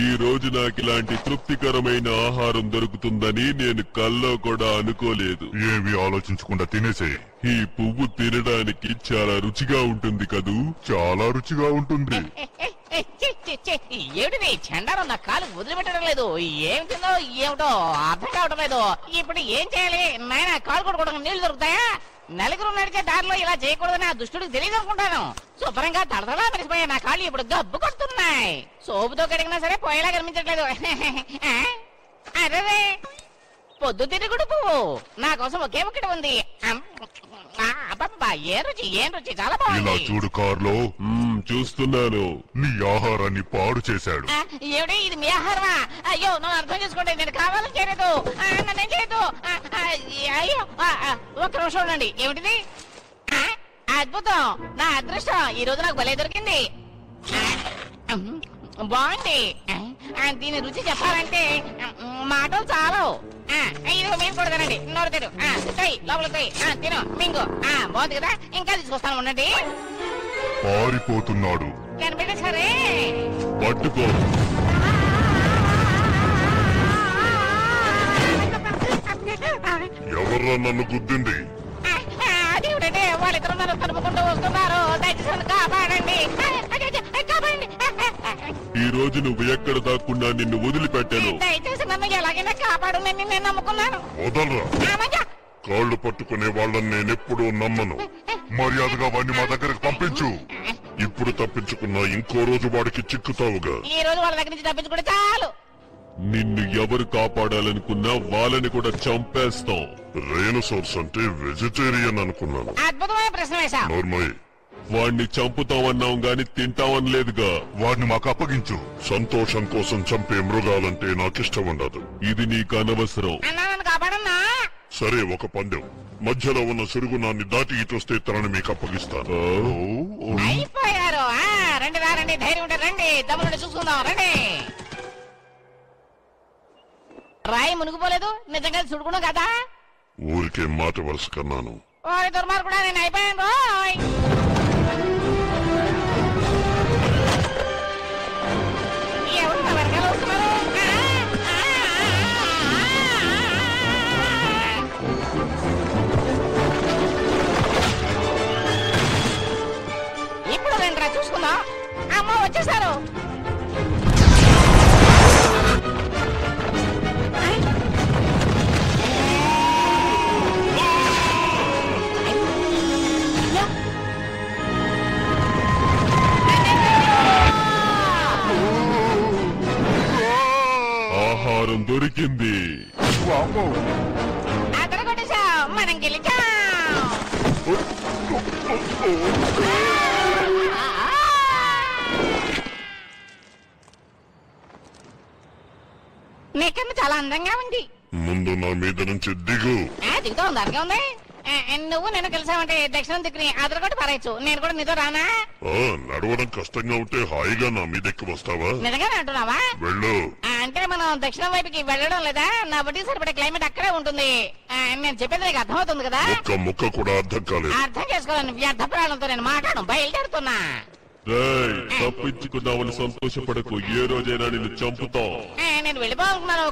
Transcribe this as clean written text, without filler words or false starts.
ఈ రోజు నాకు ఇలాంటి తృప్తికరమైన ఆహారం దొరుకుతుందని నేను కల్లో కూడా అనుకోలేదు. ఏవి ఆలోచించకుండా తినేసే. ఈ పువ్వు తినడానికి చాలా రుచిగా ఉంటుంది కదూ. చాలా రుచిగా ఉంటుంది. ఏమిటిది చండాలం నా కాలు వదిలిపెట్టడం లేదు. ఏం తిందో ఏమిటో అర్థం కావటం లేదు. ఇప్పుడు ఏం చేయాలి నాయన? కాలు కొట్టుకోవడానికి నీళ్లు దొరుకుతాయా? నలుగురు నడిచే దారిలో ఇలా చేయకూడదని ఆ దుష్టుడికి తెలియదు అనుకుంటాను. శుభ్రంగా తడతలా మెరిసిపోయా నా కాళ్ళు ఇప్పుడు గబ్బు కొడుతున్నాయి. సోపుతో కడిగినా సరే పోయేలా కనిపించట్లేదు. అరే పొద్దు తిరుగుడు పువ్వు నా కోసం ఒకే ఒక్కటి ఉంది. ఏం రుచి ఏం రుచి, చాలా ఇలా బాగుంది. చూడు కార్లో. చూస్తున్నాను. నీ ఆహారాన్ని పాడు చేశాడు. ఏమిటి ఇది మీ ఆహారమా? అయ్యో నన్ను అర్థం చేసుకోండి, నేను కావాలని చేయలేదు. నన్నేం చేయలేదు. అయ్యో ఒక్క నిమిషం ఉండండి. ఏమిటిది? అద్భుతం, నా అదృష్టం ఈ రోజు నాకు భలే దొరికింది. బాగుంది. దీని రుచి చెప్పాలంటే మాటలు చాలు. ఇదిగో మేము కూడా తినండి. నోరు తెరు, లోపల తిను మింగు. బాగుంది కదా, ఇంకా తీసుకొస్తాను ఉండండి. పారిపోతున్నాడు. కనిపెట్టేసరే పట్టుకో. ఎవర్రా నన్ను గుద్దింది? అదేమిటంటే వాళ్ళిద్దరు నన్ను తరుముకుంటూ వస్తున్నారు. దయచేసి నన్ను కాపాడండి, కాపాడండి. ఈ రోజు నువ్వు ఎక్కడ దాక్కున్నా నిన్ను వదిలిపెట్టాను. దయచేసి నన్ను ఎలాగైనా కాపాడు, నేను నమ్ముకున్నాను. వదలరా. కాళ్ళు పట్టుకునే వాళ్ళని నేనెప్పుడూ నమ్మను. మర్యాదగా వాడిని మా దగ్గరకు పంపించు. ఇప్పుడు తప్పించుకున్నా ఇంకో రోజు వాడికి చిక్కుతావుగా. ఈ రోజు వాళ్ళ దగ్గర నుంచి తప్పించుకుంటే చాలు. నిన్ను ఎవరు కాపాడాలనుకున్నా వాళ్ళని కూడా చంపేస్తాం. రైనోసార్స్ అంటే వెజిటేరియన్ అనుకున్నాను. అద్భుతమైన ప్రశ్న వేశా. నోర్మయ్. వాణ్ణి చంపుతామన్నాం గాని తింటామనలేదుగా. వాడిని మాకు అప్పగించు. సంతోషం కోసం చంపే మృగాలంటే నాకిష్టం ఉండదు. ఇది నీకు అనవసరం. అన్నా నన్ను కాపాడన్నా. సరే, ఒక పందెం. మధ్యలో ఉన్న సిరుగునాన్ని దాటి ఇటొస్తే తనని మీకు అప్పగిస్తాను. అయిపోయారు. రండి రండి, ధైర్యం ఉంటే రండి. తమ్ముడు చూసుకుందాం, రండి. రాయి మునిగిపోలేదు, నిజంగా చూడుకున్నాం కదా. ఊరికే మాట వరుస కన్నాను. ఓరి దుర్మార్గుడా, నేను అయిపోయాను. రోయ్ ఎవరు నా వెనకాల వస్తున్నారు? ఇప్పుడు రండి చూసుకుందాం. అమ్మ వచ్చేసారు. ఆహారం దొరికింది. అక్కడ కొట్టేశాం, మనం గెలిచాం. నీకన్నా చాలా అందంగా ఉంది. ముందు నా మీద నుంచి దిగు. దిగుతా ఉంది, అదిగా ఉంది. నువ్వు నేను కలిసావంటే దక్షిణం దిక్కుని అదరగొట్టి పారేయచ్చు. నేను కూడా నీతో రానా? నడవడం కష్టంగా ఉంటే హాయిగా నా మీదెక్కి వస్తావా? నిజంగానే అంటున్నావా? వెళ్ళు. అంటే మనం దక్షిణం వైపుకి వెళ్ళడం లేదా? నా బట్టి సరిపడే క్లైమేట్ అక్కడే ఉంటుంది. నేను చెప్పేది నీకు అర్థమవుతుంది కదా? ఒక్క ముక్క కూడా అర్థం కాలేదు. అర్థం చేసుకోవాలని వ్యర్థ ప్రాణంతో నేను మాట్లాడను. బయలుదేరుతున్నా. తప్పించుకున్నావని సంతోషపడకు. ఏ రోజైనా నిన్ను చంపుతాం. నేను వెళ్ళిపోవాలనుకున్నాను.